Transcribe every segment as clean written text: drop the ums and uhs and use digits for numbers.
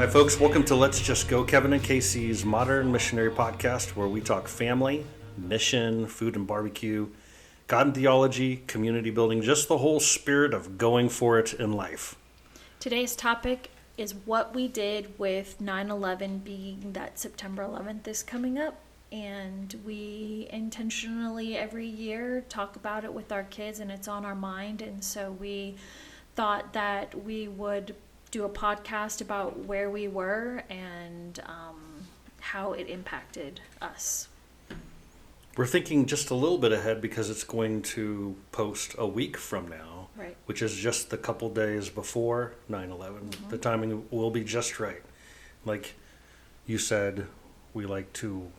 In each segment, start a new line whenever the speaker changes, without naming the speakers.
Hi, folks. Welcome to Let's Just Go, Kevin and Casey's Modern Missionary Podcast, where we talk family, mission, food and barbecue, God and theology, community building, just the whole spirit of going for it in life.
Today's topic is what we did with 9/11 being that September 11th is coming up. And we intentionally every year talk about it with our kids, and it's on our mind. And so we thought that we would do a podcast about where we were and how it impacted us.
We're thinking just a little bit ahead because it's going to post a week from now,
Right.
which is just a couple days before 9/11. The timing will be just right. Like you said, we like to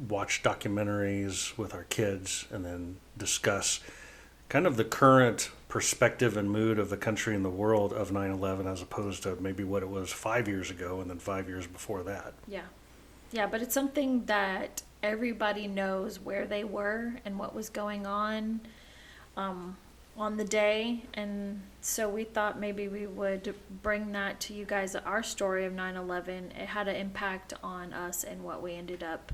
watch documentaries with our kids and then discuss kind of the current perspective and mood of the country and the world of 9/11 as opposed to maybe what it was 5 years ago and then 5 years before that.
Yeah, but it's something that everybody knows where they were and what was going on the day. And so we thought maybe we would bring that to you guys, our story of 9/11. It had an impact on us and what we ended up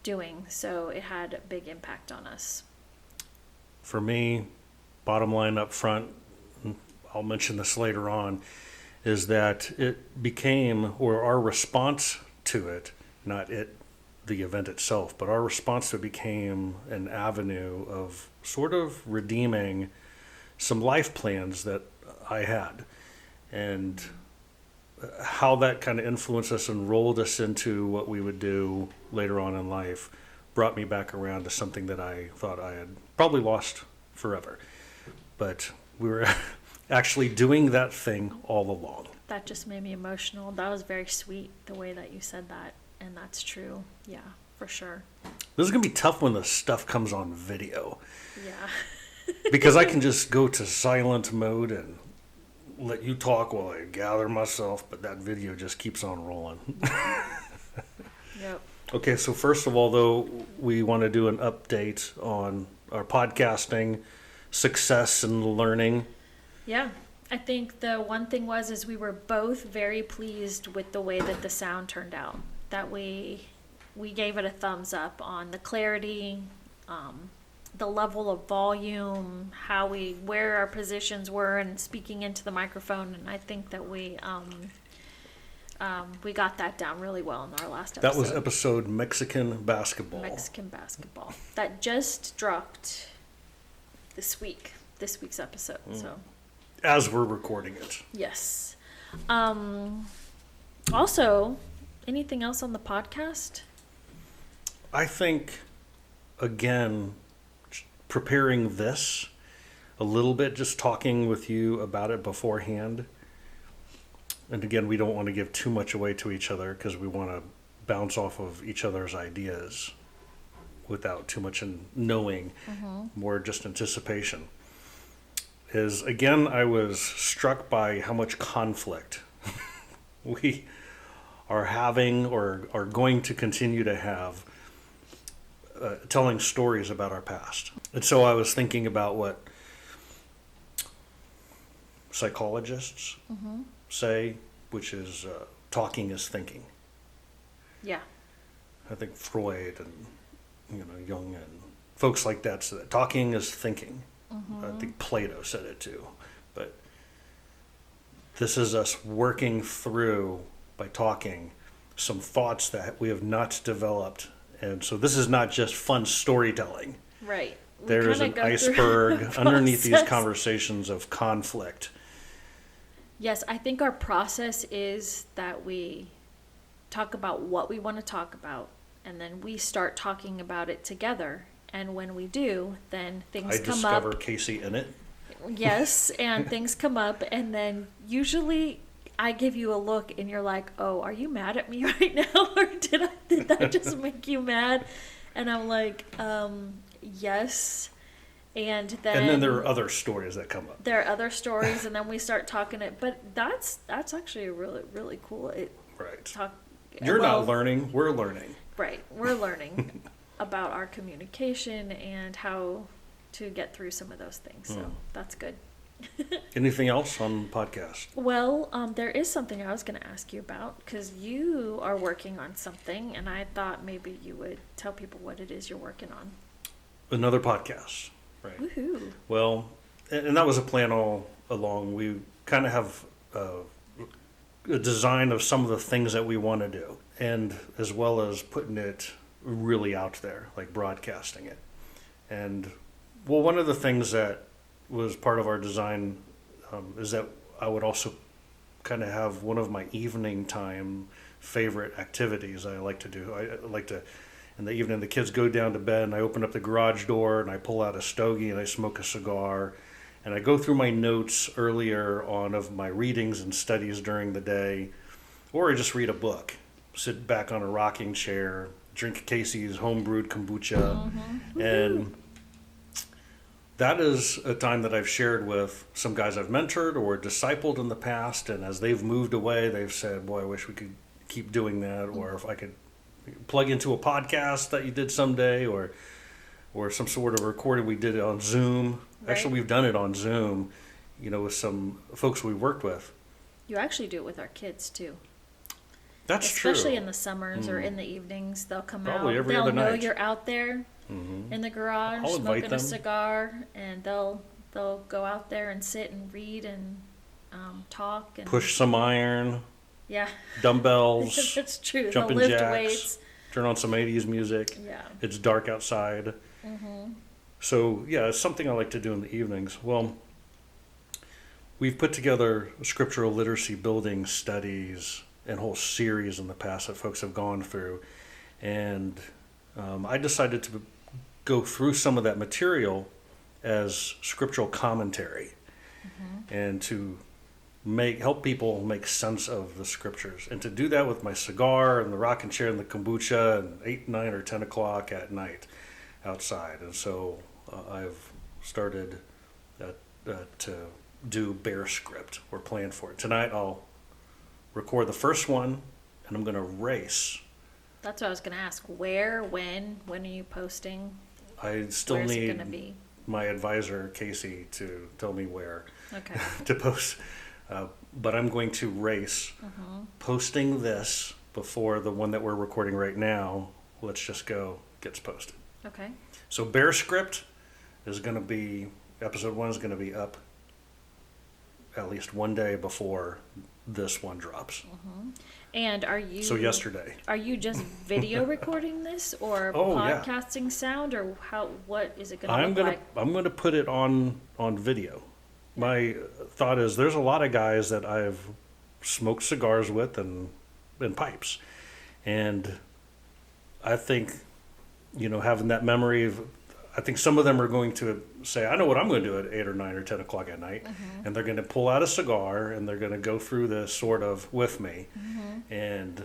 doing. So it had a big impact on us.
For me, bottom line up front, I'll mention this later on, is that it became, or our response to it, not it, the event itself, but our response to it became an avenue of sort of redeeming some life plans that I had. And how that kind of influenced us and rolled us into what we would do later on in life brought me back around to something that I thought I had probably lost forever. But we were actually doing that thing all along.
That just made me emotional. That was very sweet, the way that you said that. And that's true. Yeah, for sure.
This is going to be tough when the stuff comes on video.
Yeah.
Because I can just go to silent mode and let you talk while I gather myself, but that video just keeps on rolling.
Yep.
Okay, so first of all, though, we want to do an update on our podcasting success and learning.
Yeah. I think the one thing is we were both very pleased with the way that the sound turned out. That we gave it a thumbs up on the clarity, the level of volume, where our positions were and speaking into the microphone. And I think that we got that down really well in our last episode.
That was episode Mexican Basketball.
That just dropped this week's episode. So
as we're recording it.
Yes. Also, anything else on the podcast?
I think, again, preparing this a little bit, just talking with you about it beforehand. And again, we don't want to give too much away to each other because we want to bounce off of each other's ideas without too much in knowing, more just anticipation. Is, again, I was struck by how much conflict we are having or are going to continue to have telling stories about our past. And so I was thinking about what psychologists say, which is talking is thinking.
Yeah.
I think Freud and Jung and folks like that said that talking is thinking. I think Plato said it too. But this is us working through, by talking, some thoughts that we have not developed. And so this is not just fun storytelling.
Right.
There is an iceberg underneath these conversations of conflict.
Yes, I think our process is that we talk about what we want to talk about, and then we start talking about it together. And when we do, then things come up. I discover
Casey in it.
Yes, and things come up, and then usually I give you a look, and you're like, "Oh, are you mad at me right now, or did that just make you mad?" And I'm like, "Yes." And then
there are other stories that come up.
There are other stories, and then we start talking it. But that's actually a really, really cool.
Right. You're not learning. We're learning.
Right. We're learning about our communication and how to get through some of those things. So that's good.
Anything else on podcast?
Well, there is something I was going to ask you about because you are working on something, and I thought maybe you would tell people what it is you're working on.
Another podcast, right?
Woohoo!
Well, and that was a plan all along. We kind of have a design of some of the things that we want to do, and as well as putting it really out there, like broadcasting it. And well, one of the things that was part of our design is that I would also kind of have one of my evening time favorite activities I like to do. I like to, in the evening, the kids go down to bed, and I open up the garage door, and I pull out a stogie, and I smoke a cigar, and I go through my notes earlier on of my readings and studies during the day, or I just read a book, sit back on a rocking chair, drink Casey's homebrewed kombucha, and that is a time that I've shared with some guys I've mentored or discipled in the past, and as they've moved away, they've said, boy, I wish we could keep doing that, or if I could plug into a podcast that you did someday, or some sort of recording we did it on Zoom.
Right.
Actually, we've done it on Zoom, with some folks we worked with.
You actually do it with our kids too.
That's true.
Especially in the summers or in the evenings, they'll come
Probably
out.
every
They'll
other
know
night.
you're out there in the garage
I'll invite
smoking
them.
a cigar, and they'll go out there and sit and read and talk and
Push some iron,
Yeah,
dumbbells,
that's true.
jumping
They'll lift
jacks.
weights.
Turn on some 80s music.
Yeah.
It's dark outside. So, yeah, it's something I like to do in the evenings. Well, we've put together scriptural literacy building studies and whole series in the past that folks have gone through. And I decided to go through some of that material as scriptural commentary and to help people make sense of the scriptures, and to do that with my cigar and the rocking chair and the kombucha and 8, 9, or 10 o'clock at night outside. And so I've started to do Bear Script. We're planning for it. Tonight I'll record the first one, and I'm going to race.
That's what I was going to ask. Where, when are you posting?
I still
Where's it
need
gonna be?
my advisor, Casey, to tell me where
Okay.
to post. But I'm going to race posting this before the one that we're recording right now, Let's Just Go, gets posted.
Okay.
So Bear Script is going to be, episode 1 is going to be up at least one day before this one drops.
And are you
So yesterday.
Are you just video recording this, or
Oh, yeah.
podcasting sound, or what is it going to look like?
I'm going to put it on video. My thought is there's a lot of guys that I've smoked cigars with and pipes. And I think, having that memory of, I think some of them are going to say, I know what I'm going to do at 8 or 9 or 10 o'clock at night. And they're going to pull out a cigar, and they're going to go through this sort of with me. And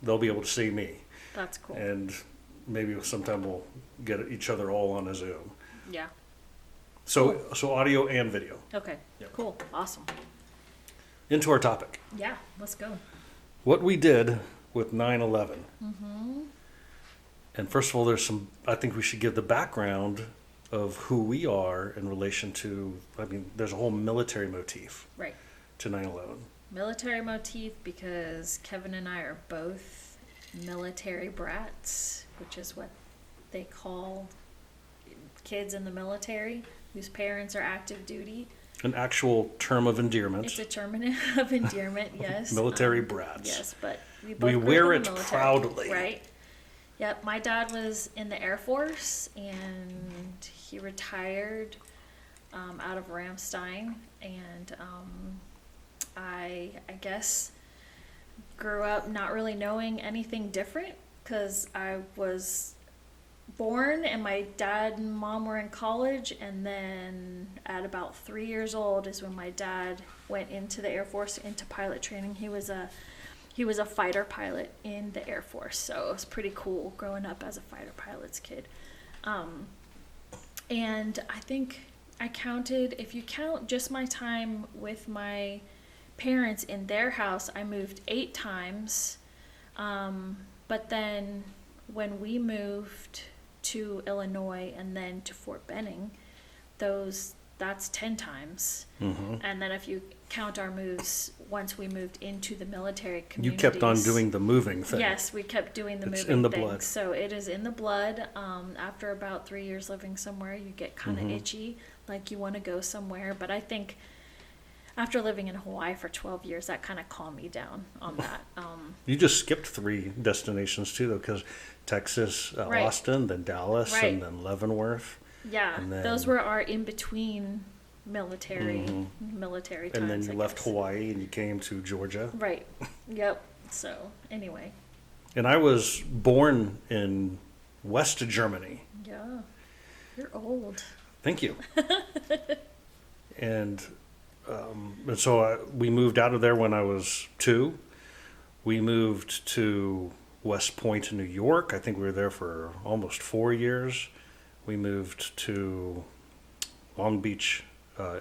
they'll be able to see me.
That's cool.
And maybe sometime we'll get each other all on a Zoom.
Yeah.
So audio and video.
Okay.
Yep.
Cool. Awesome.
Into our topic.
Yeah. Let's go.
What we did with 9/11. And first of all, I think we should give the background of who we are in relation to, there's a whole military motif
Right.
to 9/11.
Military motif, because Kevin and I are both military brats, which is what they call kids in the military whose parents are active duty.
An actual term of endearment.
It's a term of endearment, yes.
Military brats.
Yes, but we both
We
grew up
wear
in
it
the military,
proudly.
Right. Yep, my dad was in the Air Force, and he retired out of Ramstein, and I guess grew up not really knowing anything different, because I was born and my dad and mom were in college, and then at about 3 years old is when my dad went into the Air Force, into pilot training. He was a fighter pilot in the Air Force, so it was pretty cool growing up as a fighter pilot's kid. And I think I counted, if you count just my time with my parents in their house, I moved 8 times. But then when we moved to Illinois and then to Fort Benning, those that's 10 times.
Mm-hmm.
And then if you count our moves, once we moved into the military
You
communities.
kept on doing the moving thing.
Yes, we kept doing the
It's
moving
in the
thing.
blood.
So it is in the blood. After about 3 years living somewhere, you get kind of itchy, like you want to go somewhere. But I think after living in Hawaii for 12 years, that kind of calmed me down on that.
You just skipped 3 destinations too, though, because Texas,
Right.
Austin, then Dallas,
Right.
and then Leavenworth.
Yeah,
And then-
those were our in-between military times.
And then you
I
left
guess.
Hawaii and you came to Georgia.
Right. Yep. So anyway,
And I was born in West Germany.
yeah, you're old.
Thank you. and so we moved out of there when I was 2. We moved to West Point, New York. I think we were there for almost 4 years. We moved to Long Beach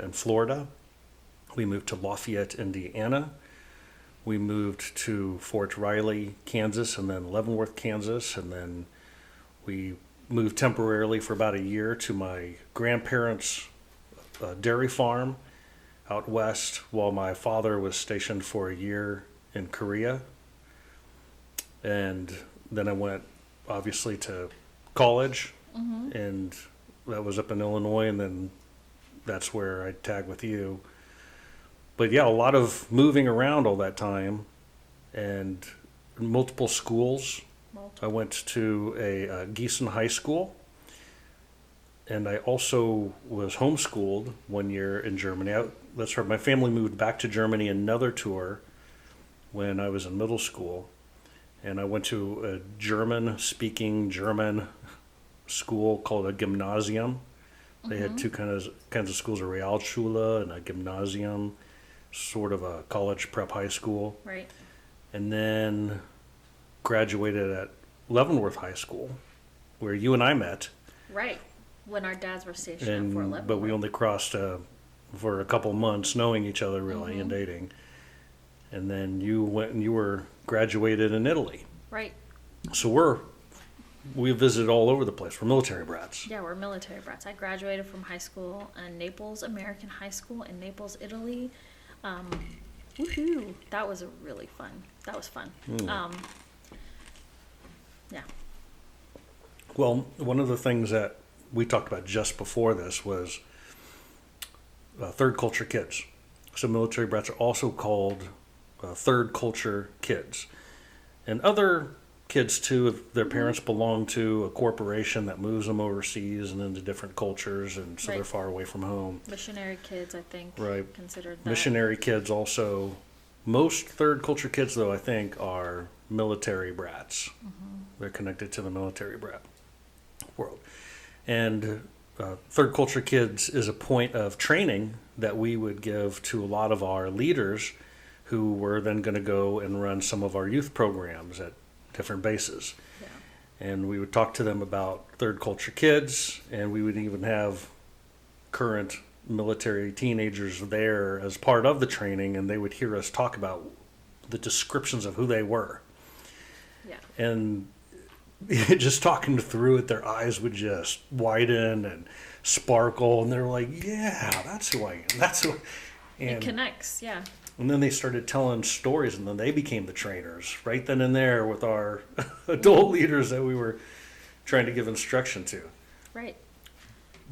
in Florida. We moved to Lafayette, Indiana. We moved to Fort Riley, Kansas, and then Leavenworth, Kansas. And then we moved temporarily for about a year to my grandparents' dairy farm out west while my father was stationed for a year in Korea. And then I went, obviously, to college, and that was up in Illinois, and then that's where I tagged with you. But yeah, a lot of moving around all that time, and multiple schools. I went to a Gießen High School, and I also was homeschooled 1 year in Germany. That's right, my family moved back to Germany another tour when I was in middle school, and I went to a German-speaking German school called a Gymnasium. They had two kinds of schools, a Realschule and a Gymnasium, sort of a college prep high school.
Right.
And then graduated at Leavenworth High School, where you and I met.
Right. When our dads were stationed at Fort Leavenworth.
But we only crossed for a couple months, knowing each other really and dating. And then you went and you were graduated in Italy.
Right.
So we visited all over the place. We're military brats.
Yeah, we're military brats. I graduated from high school in Naples American High School in Naples, Italy. Woohoo! That was fun. That was fun. Yeah.
Well, one of the things that we talked about just before this was third culture kids. So military brats are also called third culture kids. And other kids, too, if their parents belong to a corporation that moves them overseas and into different cultures, and so they're
Right.
far away from home.
Missionary kids, I think,
Right.
considered that.
Missionary kids also. Most third culture kids, though, I think, are military brats. They're connected to the military brat world. And third culture kids is a point of training that we would give to a lot of our leaders who were then going to go and run some of our youth programs at different bases.
Yeah.
And we would talk to them about third culture kids, and we would even have current military teenagers there as part of the training, and they would hear us talk about the descriptions of who they were.
Yeah.
And just talking through it, their eyes would just widen and sparkle, and they're like, yeah, that's who I am. That's who.
It
And,
connects, yeah.
and then they started telling stories, and then they became the trainers right then and there with our adult leaders that we were trying to give instruction to.
Right.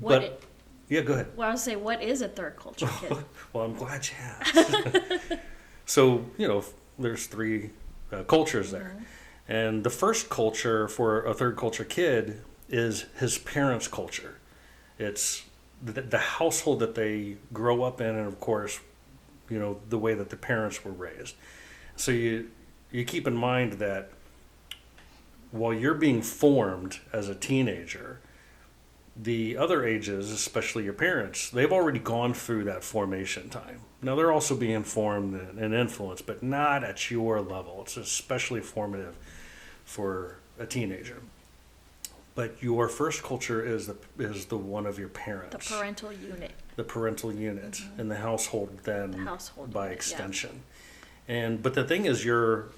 But yeah, go ahead.
Well, I was say, what is a third culture kid?
Well, I'm glad you asked. So, there's 3 cultures there. And the first culture for a third culture kid is his parents' culture. It's the household that they grow up in, and of course, the way that the parents were raised. So you keep in mind that while you're being formed as a teenager, the other ages, especially your parents, they've already gone through that formation time. Now, they're also being formed and influenced, but not at your level. It's especially formative for a teenager. But your first culture is the one of your parents.
The parental unit.
The parental unit in the household, then
The household
by
unit,
extension. But the thing is, you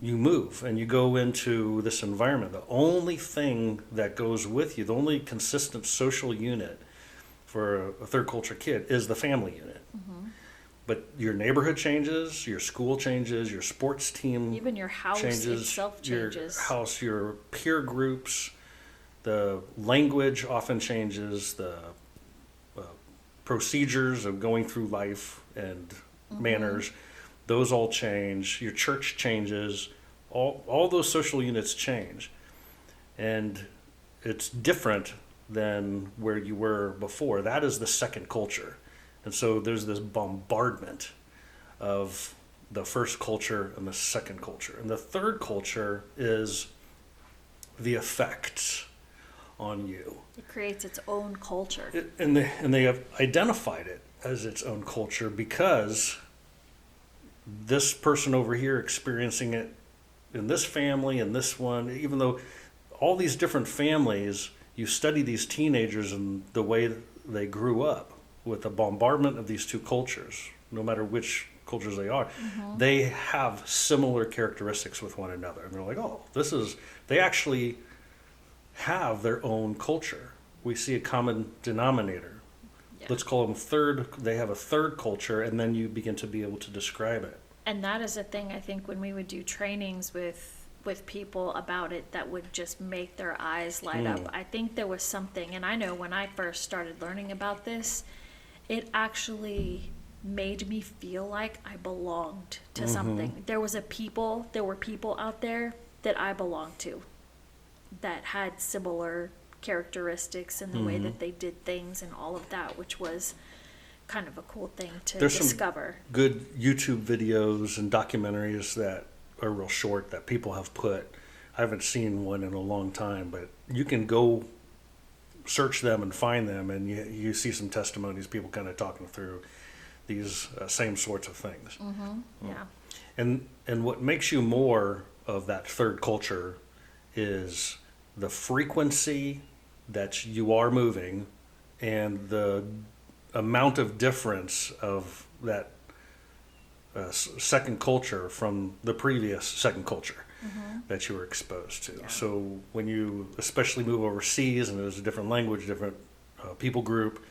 move and you go into this environment. The only thing that goes with you, the only consistent social unit for a third culture kid is the family unit. But your neighborhood changes, your school changes, your sports team
Even your house
changes,
itself changes.
your house, your peer groups, the language often changes, the procedures of going through life and manners, those all change. Your church changes. All those social units change. And it's different than where you were before. That is the second culture. And so there's this bombardment of the first culture and the second culture. And the third culture is the effects on you.
It creates its own culture.
And they have identified it as its own culture because this person over here experiencing it in this family and this one, even though all these different families, you study these teenagers and the way they grew up with the bombardment of these two cultures, no matter which cultures they are, they have similar characteristics with one another. And they're like, oh, they actually have their own culture. We see a common denominator.
Yeah.
Let's call them they have a third culture, and then you begin to be able to describe it.
And that is a thing, I think, when we would do trainings with people about it, that would just make their eyes light up. I think there was something, and I know when I first started learning about this, it actually made me feel like I belonged to something. There were people out there that I belonged to that had similar characteristics in the way that they did things and all of that, which was kind of a cool thing to discover.
Some good YouTube videos and documentaries that are real short that people have put. I haven't seen one in a long time, but you can go search them and find them, and you see some testimonies, people kind of talking through these same sorts of things.
Yeah.
And what makes you more of that third culture is the frequency that you are moving and the amount of difference of that second culture from the previous second culture that you were exposed to.
Yeah.
So when you especially move overseas and there's a different language, different people group,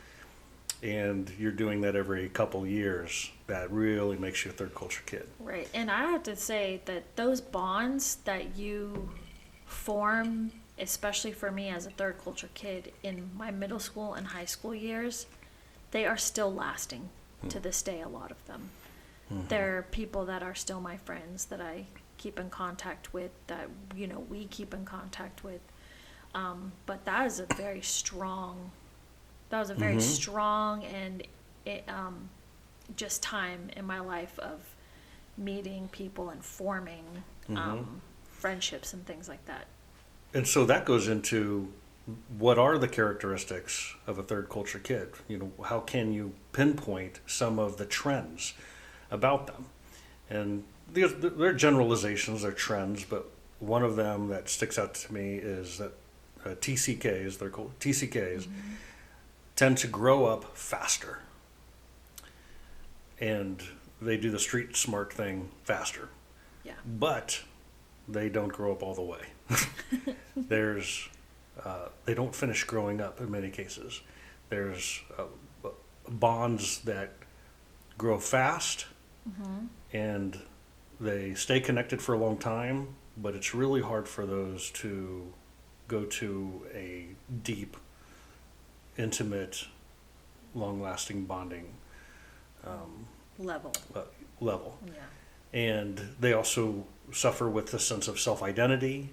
and you're doing that every couple years, that really makes you a third culture kid.
Right. And I have to say that those bonds that you form, especially for me as a third culture kid in my middle school and high school years, they are still lasting to this day, a lot of them. There are people that are still my friends that I keep in contact with, that, we keep in contact with. But that is a very strong, and just time in my life of meeting people and forming friendships and things like that.
And so that goes into what are the characteristics of a third culture kid? How can you pinpoint some of the trends about them? And they're generalizations, they're trends, but one of them that sticks out to me is that TCKs, they're called TCKs, tend to grow up faster. And they do the street smart thing faster.
Yeah.
But they don't grow up all the way. They don't finish growing up in many cases. There's bonds that grow fast and they stay connected for a long time, but it's really hard for those to go to a deep, intimate, long-lasting bonding
Level.
level.
Yeah.
And they also suffer with a sense of self-identity.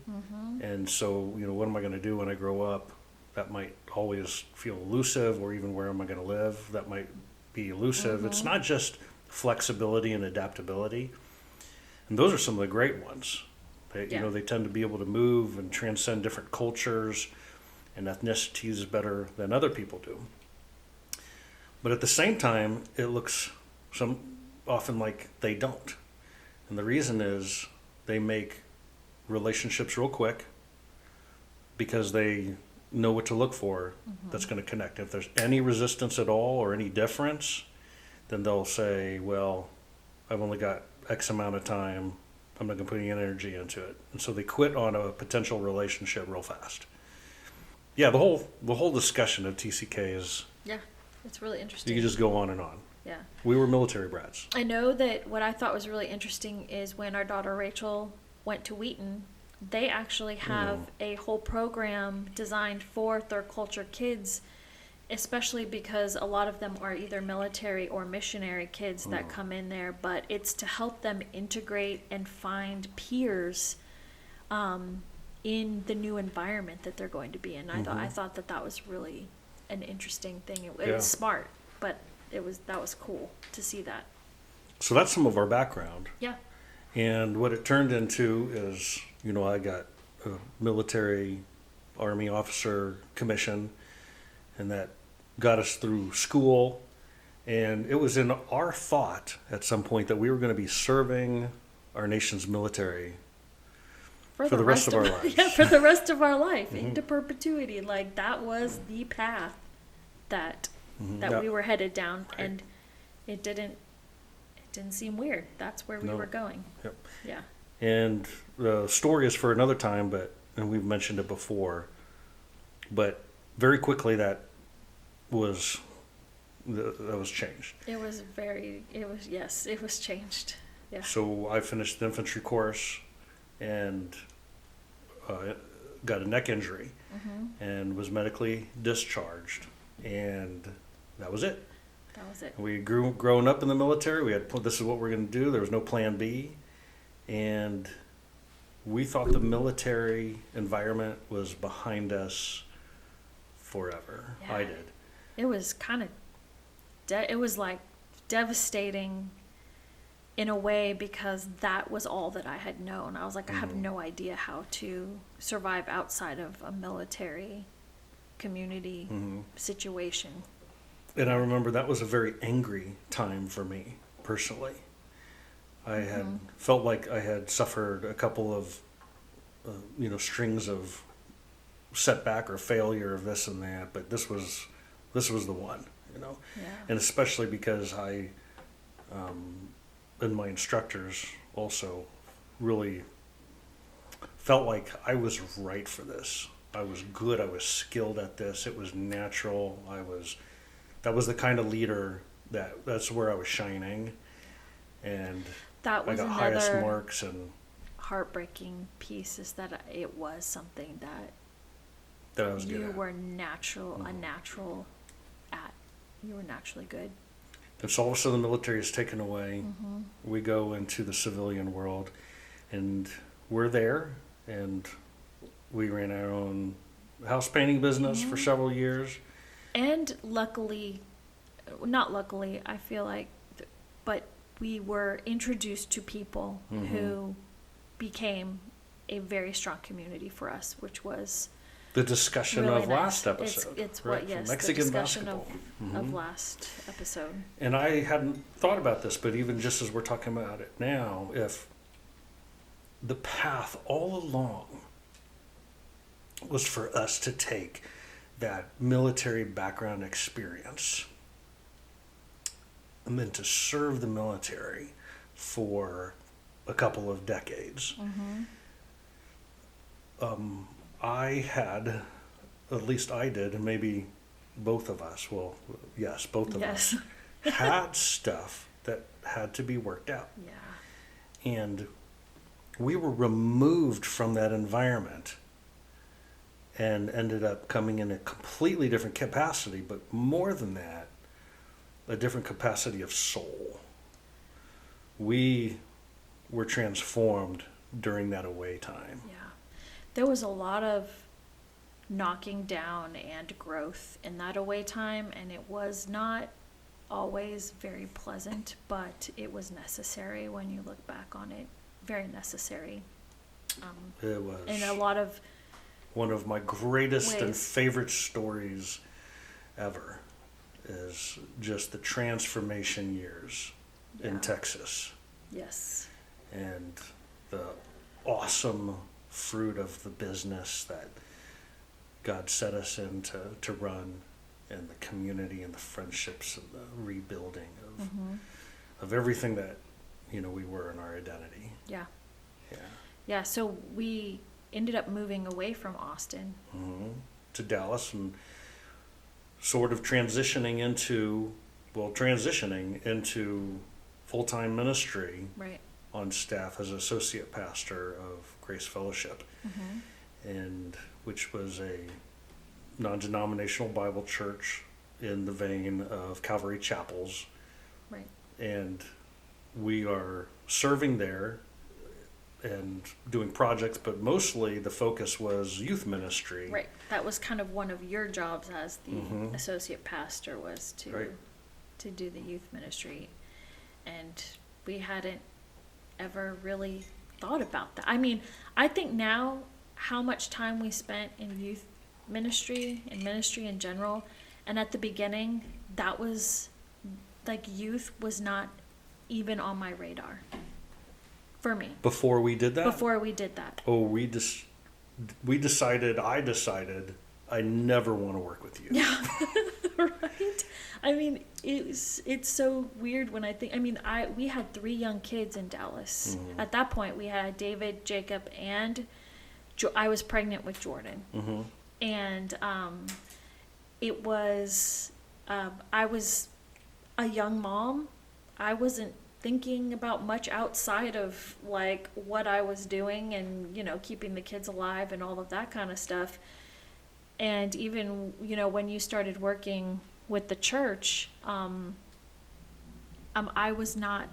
And so, what am I going to do when I grow up? That might always feel elusive, or even where am I going to live? That might be elusive. It's not just flexibility and adaptability. And those are some of the great ones. They tend to be able to move and transcend different cultures and ethnicities better than other people do. But at the same time, it looks often like they don't. And the reason is they make relationships real quick because they know what to look for that's going to connect. If there's any resistance at all or any difference, then they'll say, well, I've only got X amount of time. I'm not going to put any energy into it. And so they quit on a potential relationship real fast. Yeah, the whole discussion of TCK is
It's really
You
interesting.
could just go on and on.
Yeah.
We were military brats.
I know that what I thought was really interesting is when our daughter Rachel went to Wheaton, they actually have a whole program designed for third culture kids, especially because a lot of them are either military or missionary kids that come in there, but it's to help them integrate and find peers in the new environment that they're going to be in. I thought that was really an interesting thing. It
Yeah.
was smart, but that was cool to see that.
So that's some of our background.
Yeah.
And what it turned into is, I got a military Army officer commission, and that got us through school. And it was in our thought at some point that we were going to be serving our nation's military for the rest of our lives.
Yeah, for the rest of our life, into perpetuity. Like, that was the path that
Yeah.
we were headed down,
Right.
and it didn't seem weird. That's where we
No.
were going.
Yep.
Yeah.
And the story is for another time, and we've mentioned it before, but very quickly that was changed.
It was changed. Yeah.
So I finished the infantry course and got a neck injury and was medically discharged, and that was it.
That was it.
We grown up in the military. We had, this is what we're going to do. There was no plan B. And we thought the military environment was behind us forever.
Yeah.
I did.
It was kind of, it was like devastating in a way, because that was all that I had known. I was like, I have no idea how to survive outside of a military community situation.
And I remember that was a very angry time for me personally. I had felt like I had suffered a couple of, strings of setback or failure of this and that, but this was the one,
Yeah.
and especially because I, and my instructors also really felt like I was right for this. I was good. I was skilled at this. It was natural. That was the kind of leader that's where I was shining, and
That
I
was
got highest
another
marks. And
heartbreaking piece, is that it was something that
that I was good
you
at.
were a natural at. You were naturally good.
And so all of a sudden the military is taken away. We go into the civilian world, and we're there, and we ran our own house painting business for several years.
And luckily, not luckily, I feel like, but we were introduced to people who became a very strong community for us, which was
The discussion
really
of
nice.
last episode.
It's
right,
what, yes,
from Mexican
the discussion
basketball.
of last episode.
And I hadn't thought about this, but even just as we're talking about it now, if the path all along was for us to take that military background experience and then to serve the military for a couple of decades, I had, at least I did, and maybe both of us, well, yes, both of
Yes.
us, had stuff that had to be worked out.
Yeah.
And we were removed from that environment and ended up coming in a completely different capacity, but more than that, a different capacity of soul. We were transformed during that away time.
Yeah. There was a lot of knocking down and growth in that away time, and it was not always very pleasant, but it was necessary when you look back on it. Very necessary.
It was
And a lot of
one of my greatest and
ways.
favorite stories ever is just the transformation years in
Yeah.
Texas
Yes.
and the awesome fruit of the business that God set us in to run, and the community and the friendships and the rebuilding of everything that we were in our identity.
Yeah.
Yeah.
Yeah. So we ended up moving away from Austin.
To Dallas, and sort of transitioning into full-time ministry
Right.
on staff as associate pastor of Grace Fellowship, and which was a non-denominational Bible church in the vein of Calvary Chapels.
Right.
And we are serving there and doing projects, but mostly the focus was youth ministry.
Right. That was kind of one of your jobs as the associate pastor, was to do the youth ministry. And we hadn't ever really thought about that. I mean, I think now how much time we spent in youth ministry and ministry in general, and at the beginning, that was like, youth was not even on my radar for me.
Before we did that?
Before we did that.
Oh, I decided I never want to work with you.
Yeah. Right? I mean, it's so weird when I think, I mean, we had 3 young kids in Dallas. At that point, we had David, Jacob, and I was pregnant with Jordan. And it was, I was a young mom. I wasn't thinking about much outside of like what I was doing and, you know, keeping the kids alive and all of that kind of stuff. And even, you know, when you started working with the church, I was not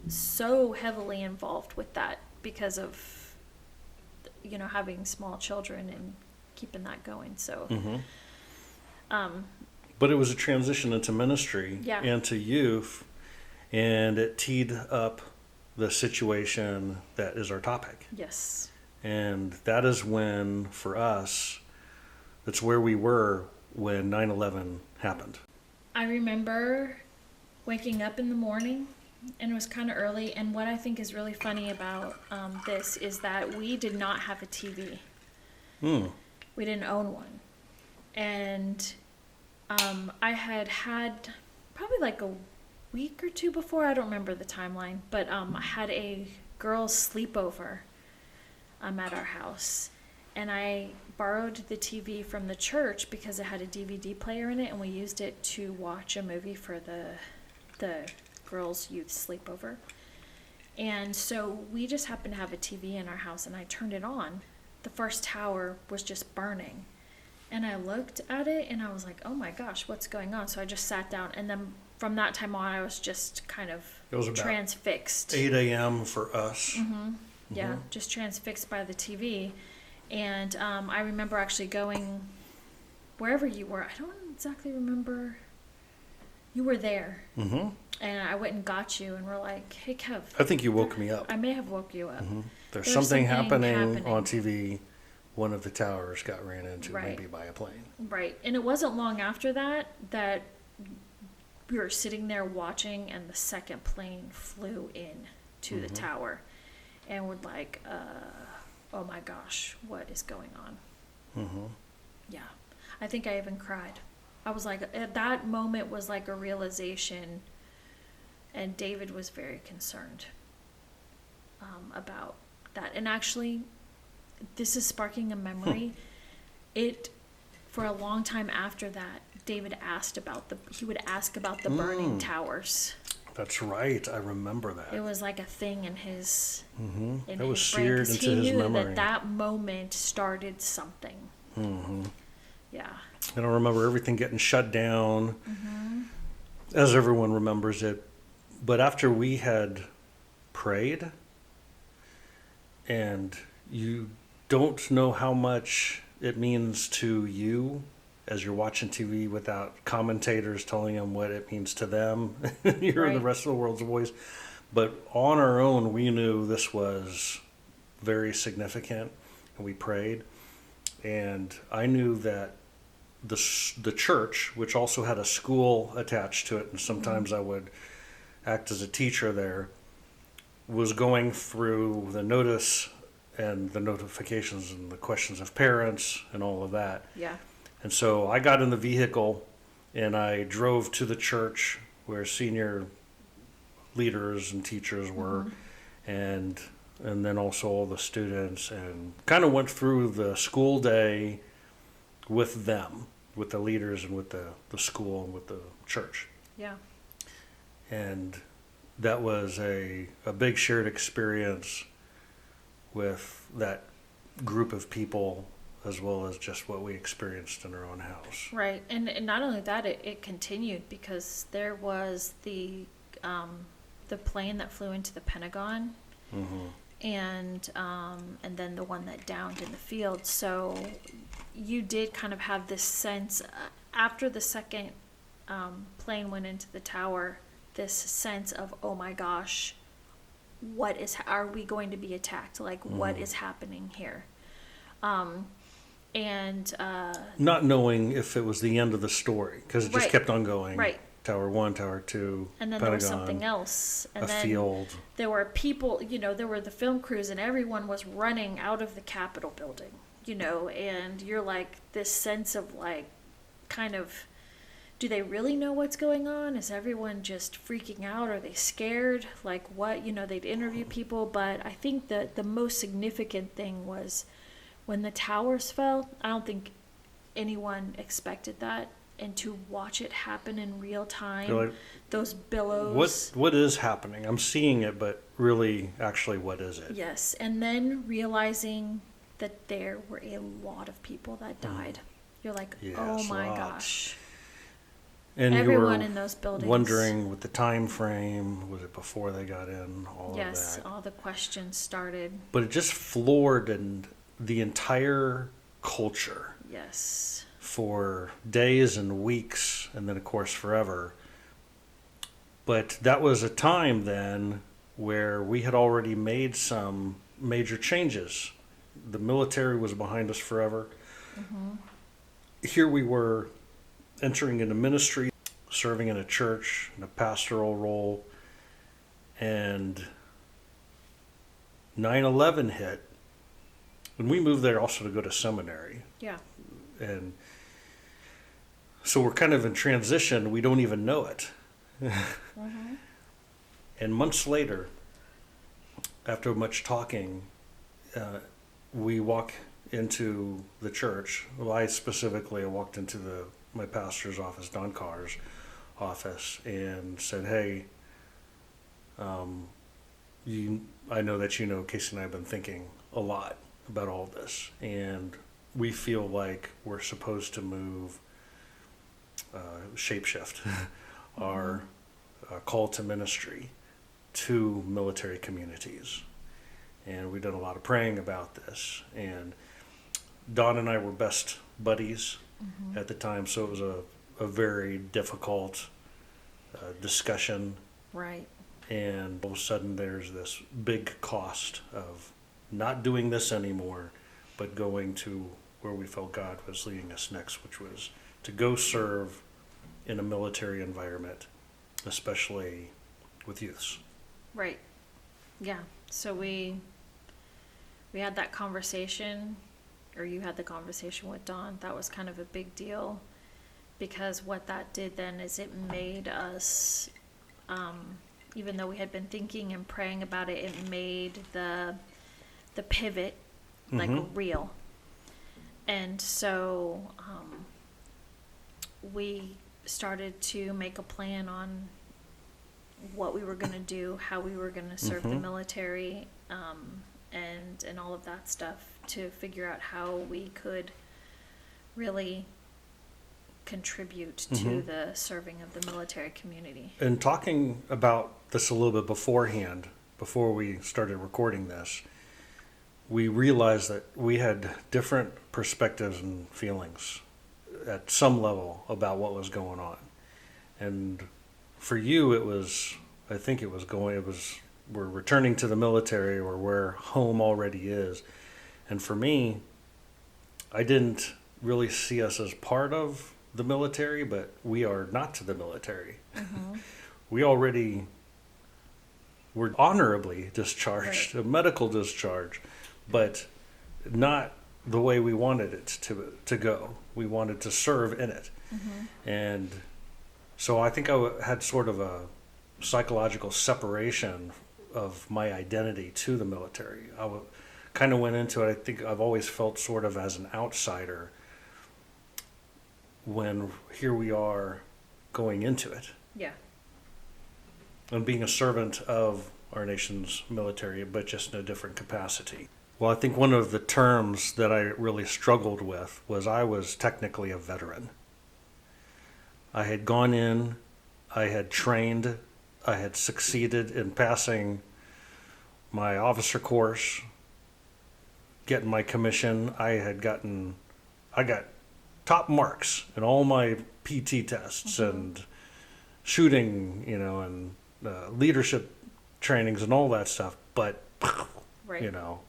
so heavily involved with that because of, you know, having small children and keeping that going. So,
but it was a transition into ministry and to youth, and it teed up the situation that is our topic.
Yes.
And that is when, for us, that's where we were when 9/11 happened.
I remember waking up in the morning, and it was kind of early, and what I think is really funny about this is that we did not have a TV. We didn't own one. And I had probably like a week or 2 before, I don't remember the timeline, but I had a girls' sleepover at our house. And I borrowed the TV from the church because it had a DVD player in it, and we used it to watch a movie for the girls' youth sleepover. And so we just happened to have a TV in our house, and I turned it on. The first tower was just burning. And I looked at it, and I was like, oh my gosh, what's going on? So I just sat down, and then from that time on, I was just kind of transfixed.
8 a.m. for us.
Yeah, just transfixed by the TV. And I remember actually going wherever you were. I don't exactly remember. You were there. And I went and got you, and we're like, hey, Kev.
I think you woke me up.
I may have woke you up.
There's something happening on TV. One of the towers got ran into, maybe by a plane.
Right. And it wasn't long after that we were sitting there watching, and the second plane flew in to the tower. And we're like, oh my gosh, what is going on? Yeah. I think I even cried. I was like, at that moment was like a realization, and David was very concerned about that. And actually, this is sparking a memory. For a long time after that, David he would ask about the burning towers.
That's right. I remember that.
It was like a thing in his
It was seared into his memory.
He knew that moment started something. Yeah.
And I remember everything getting shut down, as everyone remembers it. But after we had prayed, and you don't know how much it means to you as you're watching TV without commentators telling them what it means to them. You're the rest of the world's voice. But on our own, we knew this was very significant, and we prayed. And I knew that the church, which also had a school attached to it, and sometimes I would act as a teacher there, was going through the notice and the notifications and the questions of parents and all of that.
Yeah.
And so I got in the vehicle and I drove to the church where senior leaders and teachers were, and then also all the students, and kind of went through the school day with them. with the leaders and with the school and with the church.
Yeah.
And that was a big shared experience with that group of people, as well as just what we experienced in our own house.
Right. And not only that, it continued because there was the plane that flew into the Pentagon, and then the one that downed in the field. So you did kind of have this sense after the second plane went into the tower, this sense of, oh my gosh, are we going to be attacked? Like, what is happening here? And
not knowing if it was the end of the story, because it just kept on going.
Right.
Tower 1, Tower 2,
and then
Pentagon,
there was something else. And then
field.
There were people, there were the film crews, and everyone was running out of the Capitol building, and you're like, this sense of like, kind of, do they really know what's going on? Is everyone just freaking out? Are they scared? Like what? They'd interview people, but I think that the most significant thing was when the towers fell. I don't think anyone expected that. And to watch it happen in real time,
Like,
those billows.
What is happening? I'm seeing it, but really, actually, what is it?
Yes, and then realizing that there were a lot of people that died. You're like,
Yes,
oh my
lots.
gosh.
And
Everyone
you were
in those buildings.
wondering with the time frame, was it before they got in?
Yes,
of that.
all the questions started.
But it just floored and the entire culture.
Yes.
For days and weeks, and then of course forever. But that was a time then where we had already made some major changes. The military was behind us forever. Here we were entering into ministry, serving in a church, in a pastoral role, and 9/11 hit. And we moved there also to go to seminary.
Yeah.
And so we're kind of in transition. We don't even know it. And months later, after much talking, we walk into the church. Well, I walked into my pastor's office, Don Carr's office, and said, hey, I know that Casey and I have been thinking a lot about all this, and we feel like we're supposed to move, shapeshift our call to ministry to military communities. And we've done a lot of praying about this. And Don and I were best buddies at the time, so it was a very difficult discussion.
Right.
And all of a sudden there's this big cost of not doing this anymore, but going to where we felt God was leading us next, which was to go serve in a military environment, especially with youths.
Right. Yeah. So we had that conversation, or you had the conversation with Don. That was kind of a big deal, because what that did then is it made us, even though we had been thinking and praying about it, it made the pivot like real. And so we started to make a plan on what we were going to do, how we were going to serve the military, and all of that stuff, to figure out how we could really contribute to the serving of the military community.
And talking about this a little bit beforehand, before we started recording this, we realized that we had different perspectives and feelings at some level about what was going on. And for you, we're returning to the military, or where home already is. And for me, I didn't really see us as part of the military, but we are not to the military. We already were honorably discharged, a medical discharge, but not the way we wanted it to go. We wanted to serve in it. And so I think I had sort of a psychological separation of my identity to the military. I kind of went into it, I think I've always felt sort of as an outsider. when here we are going into it
Yeah.
and being a servant of our nation's military, but just in a different capacity. Well, I think one of the terms that I really struggled with was I was technically a veteran. I had gone in, I had trained, I had succeeded in passing my officer course, getting my commission. I got top marks in all my PT tests and shooting, and leadership trainings and all that stuff. But,
Right.
you know,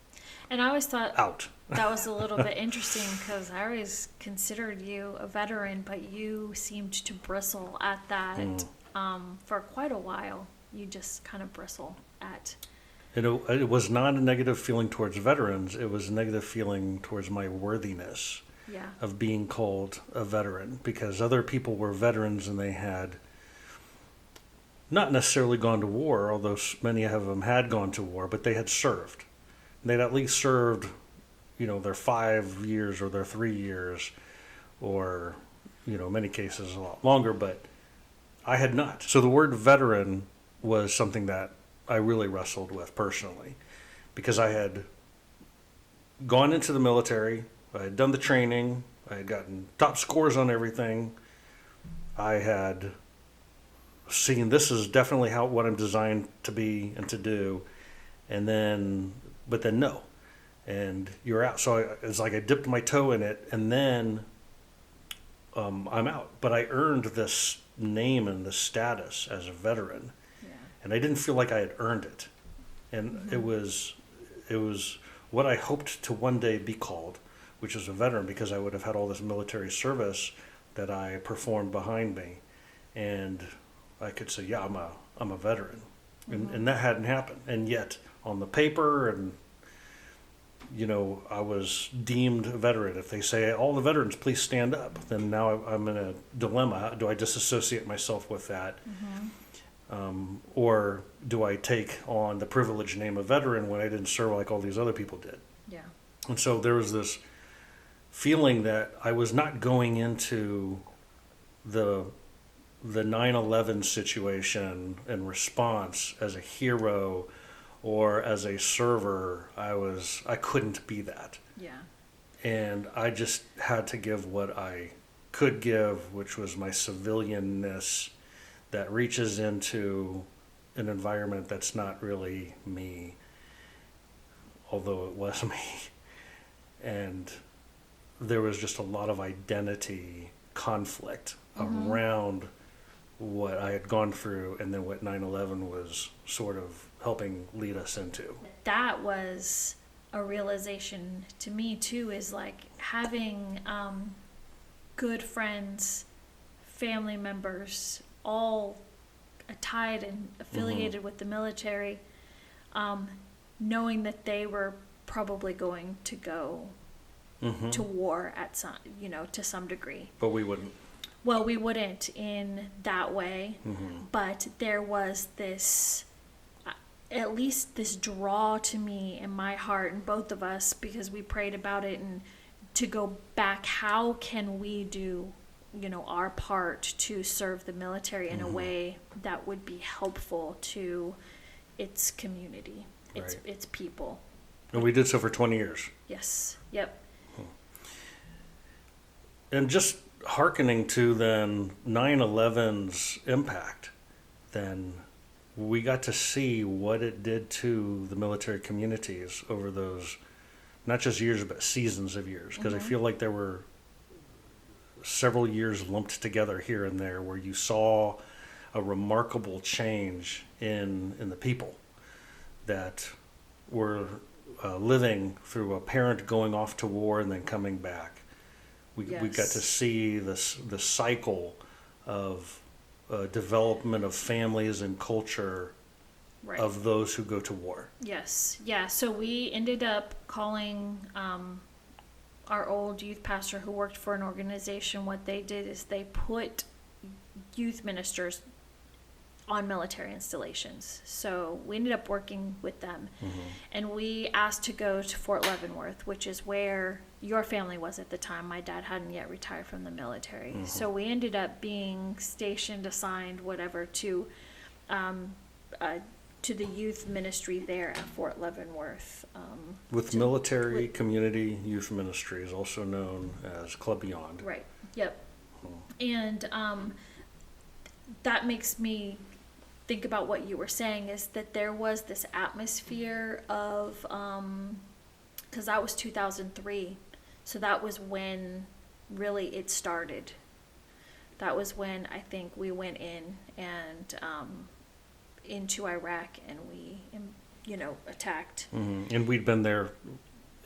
And I always thought
out.
that was a little bit interesting because I always considered you a veteran, but you seemed to bristle at that for quite a while. You just kind of bristle at.
It was not a negative feeling towards veterans. It was a negative feeling towards my worthiness
Yeah.
of being called a veteran, because other people were veterans and they had not necessarily gone to war, although many of them had gone to war, but they had served. They'd at least served, their 5 years or their 3 years, or, in many cases a lot longer, but I had not. So the word veteran was something that I really wrestled with personally, because I had gone into the military, I had done the training, I had gotten top scores on everything. I had seen this is definitely what I'm designed to be and to do, but then no, and you're out. So it's like I dipped my toe in it, and then I'm out. But I earned this name and this status as a veteran, and I didn't feel like I had earned it, and it was what I hoped to one day be called, which is a veteran, because I would have had all this military service that I performed behind me, and I could say, yeah, I'm a veteran, and that hadn't happened, and yet on the paper, and I was deemed a veteran. If they say all the veterans please stand up, then now I'm in a dilemma. Do I disassociate myself with that, or do I take on the privileged name of veteran when I didn't serve like all these other people did?
Yeah.
And so there was this feeling that I was not going into the 9/11 situation and response as a hero or as a server. I couldn't be that.
Yeah.
And I just had to give what I could give, which was my civilianness that reaches into an environment that's not really me, although it was me. And there was just a lot of identity conflict around what I had gone through, and then what 9/11 was sort of helping lead us into.
That was a realization to me too, is like having good friends, family members, all tied and affiliated with the military, knowing that they were probably going to go to war at some, to some degree.
But we wouldn't.
Well, we wouldn't in that way, but there was this, at least this draw to me in my heart, and both of us, because we prayed about it, and to go back, how can we do, our part to serve the military in a way that would be helpful to its community, its people.
And we did so for 20 years.
Yes. Yep.
And just hearkening to then 9/11's impact, then we got to see what it did to the military communities over those, not just years, but seasons of years. Because I feel like there were several years lumped together here and there where you saw a remarkable change in the people that were living through a parent going off to war and then coming back. We got to see the cycle of development of families and culture of those who go to war.
Yes. Yeah. So we ended up calling our old youth pastor who worked for an organization. What they did is they put youth ministers on military installations. So we ended up working with them,
Mm-hmm.
and we asked to go to Fort Leavenworth, which is where your family was at the time. My dad hadn't yet retired from the military.
Mm-hmm.
So we ended up being stationed, assigned, whatever, to the youth ministry there at Fort Leavenworth.
With
to-
Military
with-
Community Youth Ministries, also known as Club Beyond.
Right. Yep.
Hmm.
And that makes me think about what you were saying, is that there was this atmosphere of, because that was 2003. So that was when really it started. That was when I think we went in and into Iraq, and we, attacked.
Mm-hmm. And we'd been there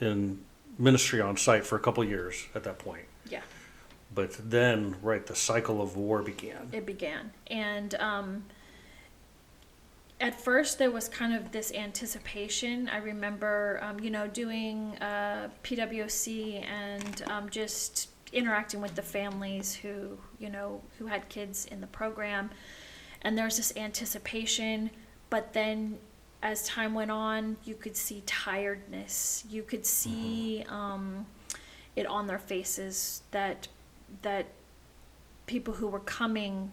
in ministry on site for a couple of years at that point.
Yeah.
But then, right, the cycle of war began.
It began. And at first there was kind of this anticipation. I remember, doing PWC and just interacting with the families who had kids in the program. And there's this anticipation, but then as time went on, you could see tiredness. You could see it on their faces that people who were coming,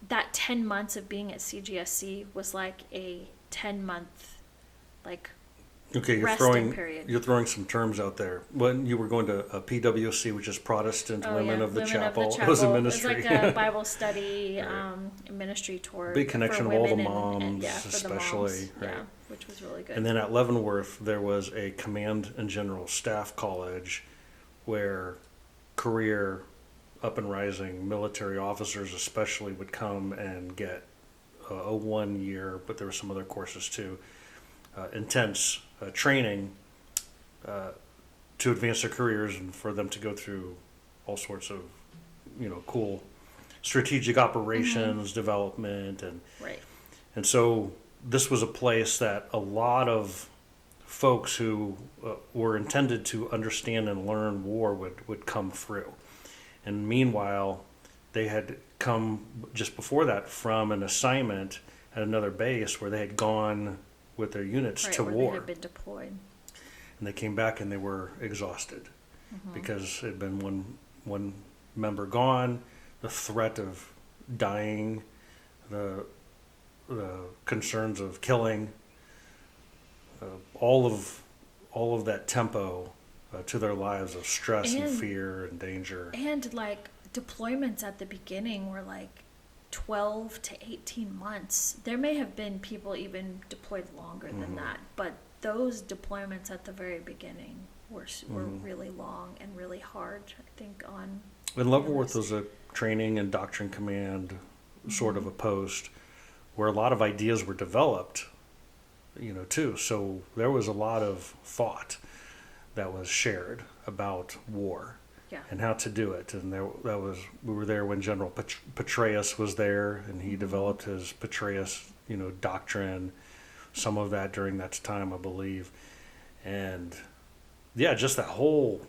that 10 months of being at CGSC was like a 10-month
Okay,
resting period.
you're throwing some terms out there. When you were going to a PWC, which is Protestant Women of the Chapel, it was a ministry.
It was like a Bible study ministry tour.
Big connection
for
of all the
women
moms,
for the
especially,
moms,
right.
yeah, which was really good.
And then at Leavenworth, there was a Command and General Staff College where career up and rising military officers especially would come and get a 1 year, but there were some other courses too, intense training to advance their careers and for them to go through all sorts of, cool strategic operations, development,
Right.
and so this was a place that a lot of folks who were intended to understand and learn war would come through. And meanwhile, they had come just before that from an assignment at another base where they had gone with their units
Right,
to
where
war.
they had been deployed.
And they came back and they were exhausted because it had been one member gone, the threat of dying, the concerns of killing, all of that tempo to their lives of stress and fear and danger.
And deployments at the beginning were 12 to 18 months. There may have been people even deployed longer than that, but those deployments at the very beginning were really long and really hard, I think, on...
And Leavenworth was a training and doctrine command sort of a post where a lot of ideas were developed, too. So there was a lot of thought that was shared about war.
Yeah.
And how to do it, and we were there when General Petraeus was there, and he developed his Petraeus, doctrine, some of that during that time, I believe, and yeah, just that whole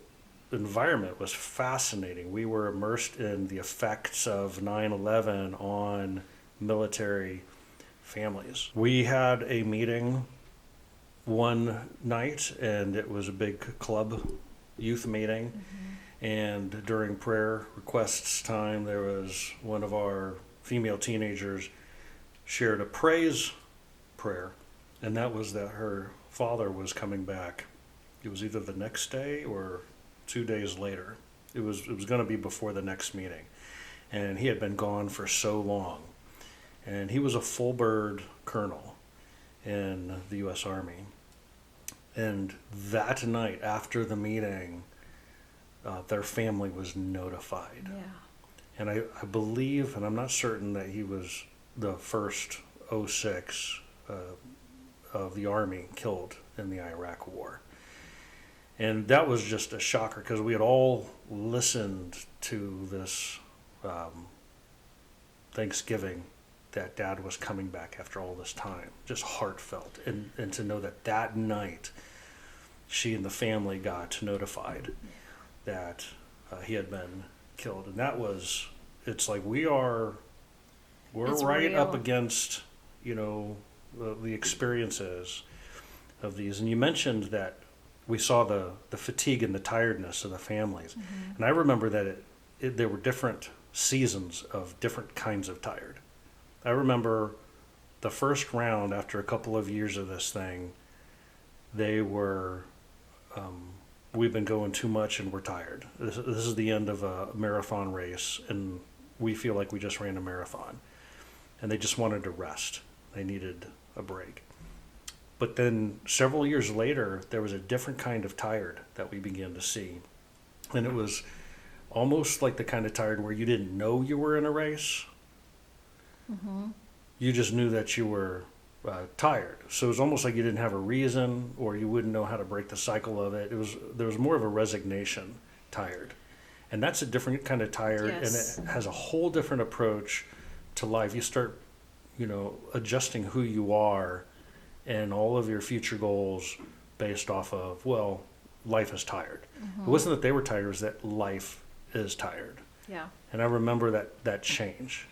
environment was fascinating. We were immersed in the effects of 9/11 on military families. We had a meeting one night, and it was a big club youth meeting. And during prayer requests time, there was one of our female teenagers shared a praise prayer, and that was that her father was coming back. It was either the next day or 2 days later. It was going to be before the next meeting, and he had been gone for so long. And he was a full bird colonel in the U.S. Army. And that night after the meeting, their family was notified.
Yeah.
And I believe, and I'm not certain, that he was the first 06 of the Army killed in the Iraq War. And that was just a shocker because we had all listened to this Thanksgiving that Dad was coming back after all this time, just heartfelt. And to know that night she and the family got notified that he had been killed. And that was, it's like we are we're
is
right
real.
up against, the experiences of these. And you mentioned that we saw the fatigue and the tiredness of the families.
Mm-hmm.
And I remember that there were different seasons of different kinds of tired. I remember the first round, after a couple of years of this thing, they were, we've been going too much and we're tired. This is the end of a marathon race, and we feel like we just ran a marathon. And they just wanted to rest. They needed a break. But then several years later, there was a different kind of tired that we began to see. And it was almost like the kind of tired where you didn't know you were in a race.
Mm-hmm.
You just knew that you were tired. So it was almost like you didn't have a reason, or you wouldn't know how to break the cycle of it. There was more of a resignation tired. And that's a different kind of tired,
Yes.
and it has a whole different approach to life. You start, adjusting who you are and all of your future goals based off of, well, life is tired.
Mm-hmm.
It wasn't that they were tired, it was that life is tired.
Yeah.
And I remember that change.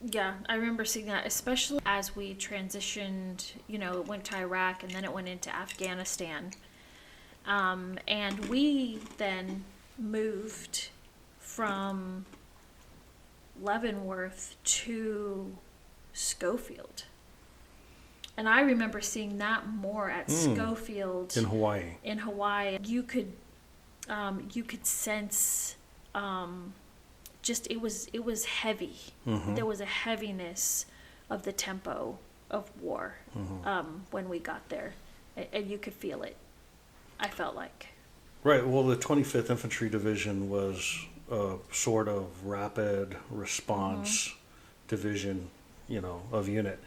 Yeah, I remember seeing that, especially as we transitioned, it went to Iraq and then it went into Afghanistan. And we then moved from Leavenworth to Schofield. And I remember seeing that more at Schofield
In Hawaii.
in Hawaii. You could sense just it was heavy.
Mm-hmm.
There was a heaviness of the tempo of war when we got there, and you could feel it. I felt like.
Right. Well, the 25th Infantry Division was a sort of rapid response division, of unit.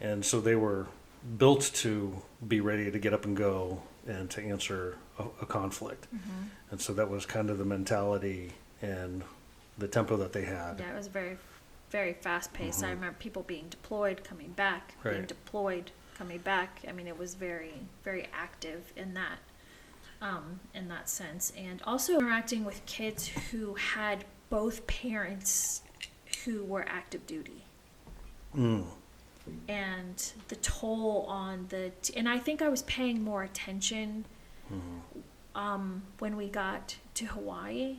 And so they were built to be ready to get up and go and to answer a conflict.
Mm-hmm.
And so that was kind of the mentality and the tempo that they had.
Yeah, it was very, very fast paced. I remember people being deployed, coming back, being
Right.
deployed, coming back. I mean, it was very, very active in that sense, and also interacting with kids who had both parents who were active duty.
Mm.
And the toll on and I think I was paying more attention when we got to Hawaii,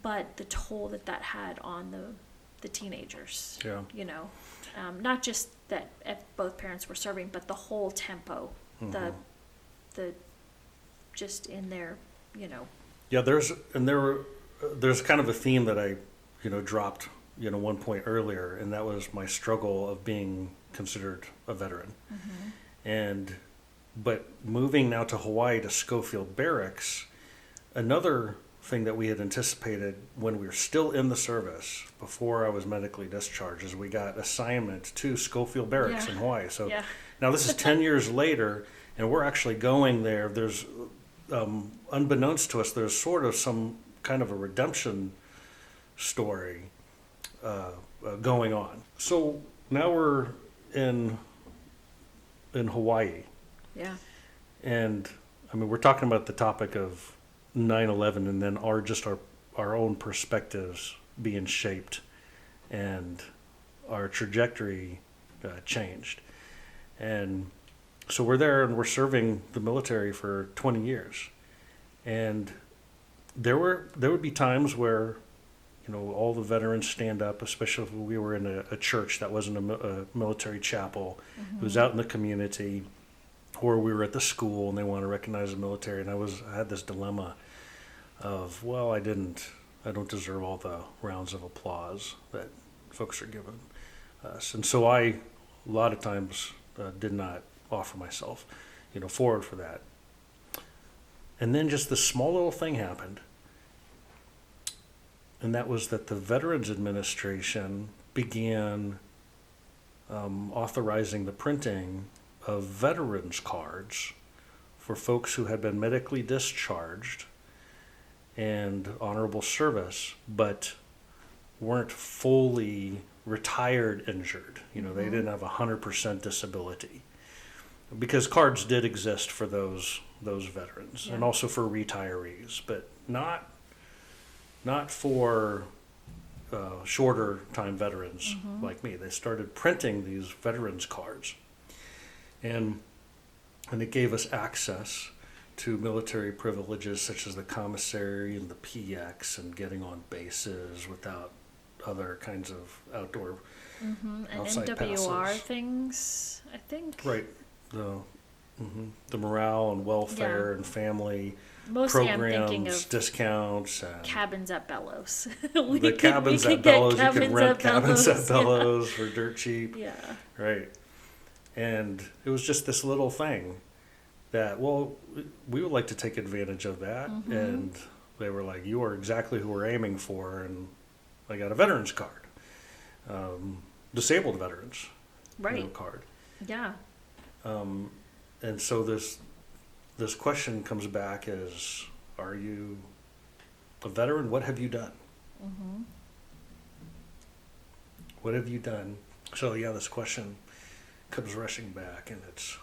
but the toll that had on the teenagers.
Yeah.
Not just that if both parents were serving, but the whole tempo, the just in their,
Yeah, there's kind of a theme that I, dropped, one point earlier, and that was my struggle of being considered a veteran. But moving now to Hawaii to Schofield Barracks, another thing that we had anticipated when we were still in the service before I was medically discharged is we got assignment to Schofield Barracks in Hawaii. So now this is 10 years later, and we're actually going there. There's unbeknownst to us, there's sort of some kind of a redemption story going on. So now we're in Hawaii.
Yeah.
And I mean, we're talking about the topic of 9/11 and then our own perspectives being shaped and our trajectory changed. And so we're there and we're serving the military for 20 years. And there would be times where, all the veterans stand up, especially if we were in a church that wasn't a military chapel. It was out in the community, or we were at the school and they want to recognize the military. And I had this dilemma of, well, I don't deserve all the rounds of applause that folks are giving us. And so a lot of times did not offer myself, forward for that. And then just this small little thing happened. And that was that the Veterans Administration began authorizing the printing of veterans cards for folks who had been medically discharged and honorable service, but weren't fully retired injured. They didn't have 100% disability. Because cards did exist for those veterans and also for retirees, but not for shorter time veterans like me. They started printing these veterans cards, and it gave us access to military privileges such as the commissary and the PX and getting on bases without other kinds of outdoor
And
outside
NWR
passes.
things, I think.
Right. The morale and welfare
Yeah.
and family
Mostly I'm
programs,
thinking of
discounts, and
cabins at Bellows.
the cabins at
get
Bellows. You could
cabins
rent
at
cabins
Bellows,
at Bellows for dirt cheap.
Yeah.
Right. And it was just this little thing that, well, we would like to take advantage of that. And they were like, you are exactly who we're aiming for. And I got a veterans card, disabled veterans
Right.
card.
Yeah.
And so this question comes back is, are you a veteran? What have you done? What have you done? So yeah, this question comes rushing back, and it's,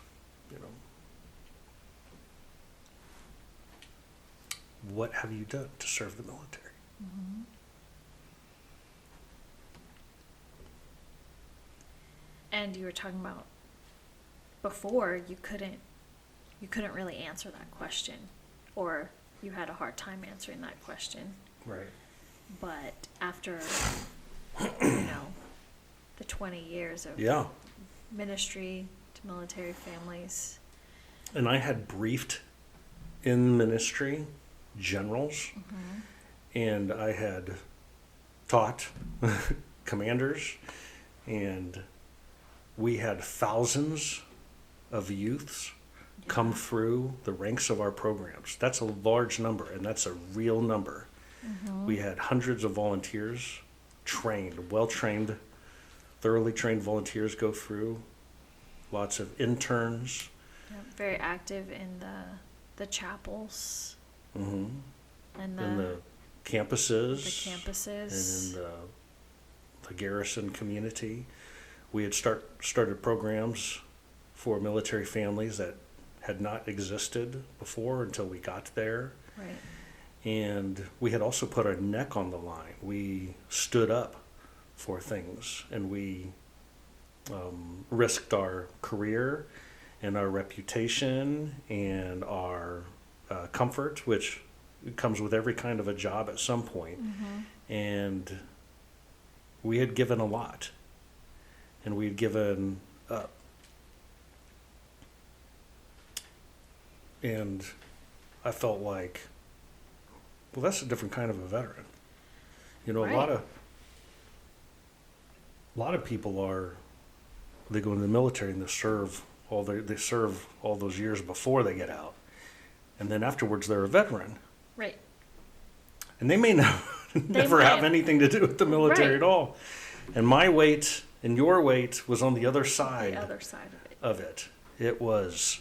what have you done to serve the military?
And you were talking about before you couldn't really answer that question, or you had a hard time answering that question.
Right.
But after the 20 years of
Yeah.
ministry to military families.
And I had briefed in ministry generals, and I had taught commanders, and we had thousands of youths come through the ranks of our programs. That's a large number, and that's a real number. We had hundreds of volunteers, well-trained, thoroughly trained volunteers go through, lots of interns.
Very active in the chapels
And
and
the campuses.
the campuses.
And in the garrison community. We had started programs for military families that had not existed before until we got there.
Right.
And we had also put our neck on the line. We stood up for things, and we risked our career and our reputation and our comfort, which comes with every kind of a job at some point. And we had given a lot, and we had given up. And I felt like, well, that's a different kind of a veteran.
Right.
A lot of people they go in the military and they serve all those years before they get out, and then afterwards they're a veteran,
Right.
and they may never have anything to do with the military
Right.
at all. And my weight and your weight was on the other side.
The other side of it.
Of it. It was,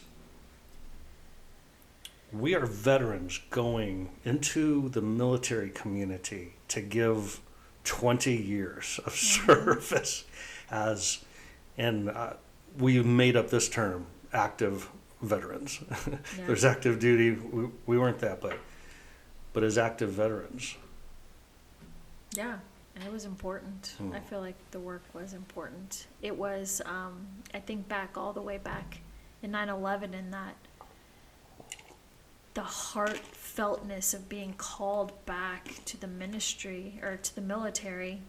we are veterans going into the military community to give 20 years of service we made up this term, active veterans.
Yeah.
There's active duty. We weren't that, but as active veterans.
Yeah, and it was important. I feel like the work was important. It was, I think all the way back in 9/11, in that the heartfeltness of being called back to the ministry or to the military,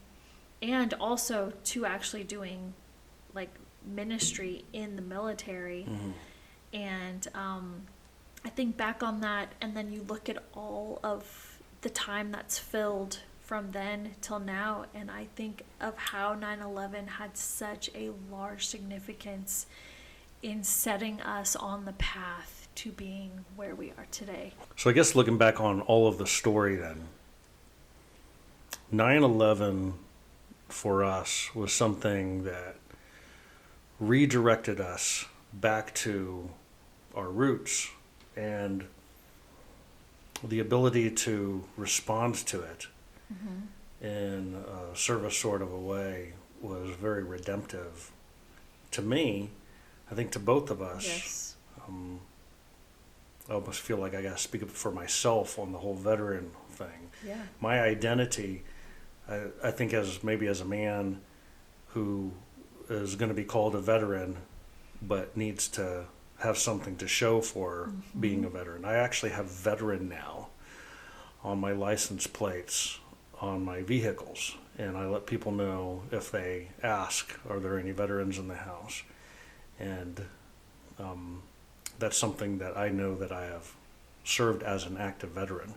and also to actually doing like ministry in the military. And I think back on that, and then you look at all of the time that's filled from then till now, and I think of how 9/11 had such a large significance in setting us on the path to being where we are today.
So I guess looking back on all of the story then, 9/11 for us was something that redirected us back to our roots, and the ability to respond to it in a service sort of a way was very redemptive to me. I think to both of us.
Yes.
I almost feel like I got to speak up for myself on the whole veteran thing.
Yeah.
My identity, I think maybe as a man who is going to be called a veteran, but needs to have something to show for being a veteran. I actually have veteran now on my license plates on my vehicles, and I let people know if they ask, are there any veterans in the house? And that's something that I know that I have served as an active veteran,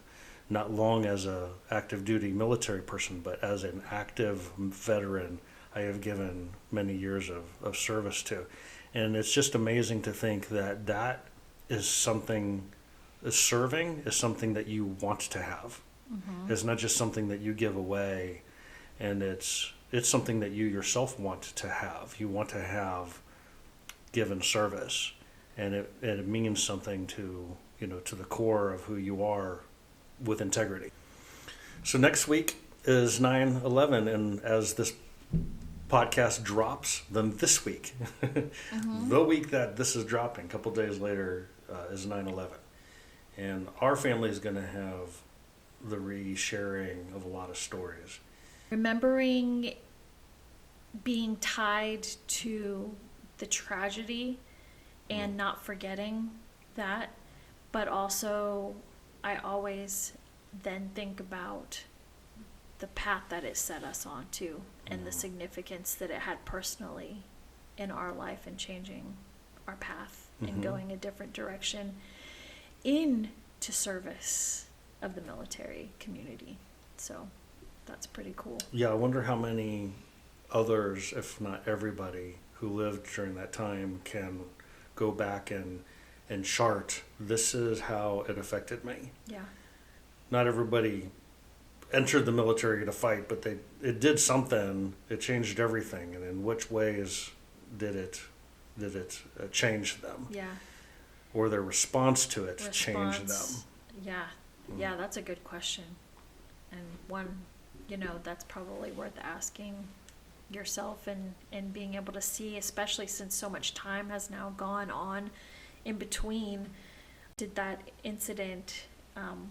not long as a active duty military person, but as an active veteran I have given many years of service to. And it's just amazing to think that that is something, serving is something that you want to have. It's not just something that you give away, and it's something that you yourself want to have. You want to have given service, and it means something to the core of who you are with integrity. So next week is 9/11, and as this podcast drops, then this week, the week that this is dropping, a couple days later, is 9/11. And our family is going to have the re-sharing of a lot of stories.
Remembering being tied to the tragedy and not forgetting that, but also I always then think about the path that it set us on to, and the significance that it had personally in our life and changing our path and going a different direction into service of the military community. So that's pretty cool.
Yeah, I wonder how many others, if not everybody, who lived during that time can go back and chart, this is how it affected me.
Yeah.
Not everybody entered the military to fight, but it did something. It changed everything. And in which ways did it change them?
Yeah.
Or their response to it changed them?
Yeah. Yeah, that's a good question. And one, that's probably worth asking yourself and being able to see, especially since so much time has now gone on in between. Did that incident,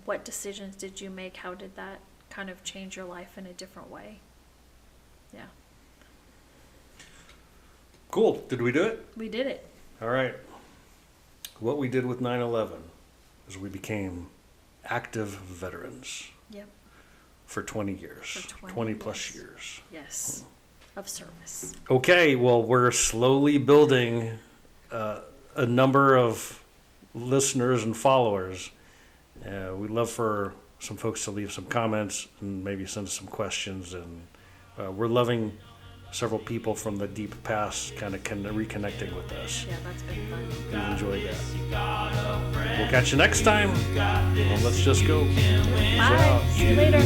what decisions did you make? How did that kind of change your life in a different way? Yeah.
Cool. Did we do it?
We did it.
All right. What we did with 9/11 is we became active veterans.
Yep.
For 20 years.
For
20 plus years.
Yes. Of service.
Okay, well, we're slowly building a number of listeners and followers. We'd love for some folks to leave some comments and maybe send some questions. And we're loving several people from the deep past kind of reconnecting with us.
Yeah, that's been fun.
We've enjoyed that. We'll catch you next time. Well, let's just go.
Bye. See you later.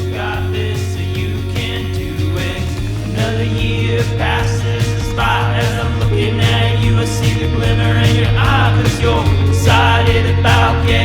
Another year passes by as I'm looking at you. I see the glimmer in your eye, 'cause you're excited about getting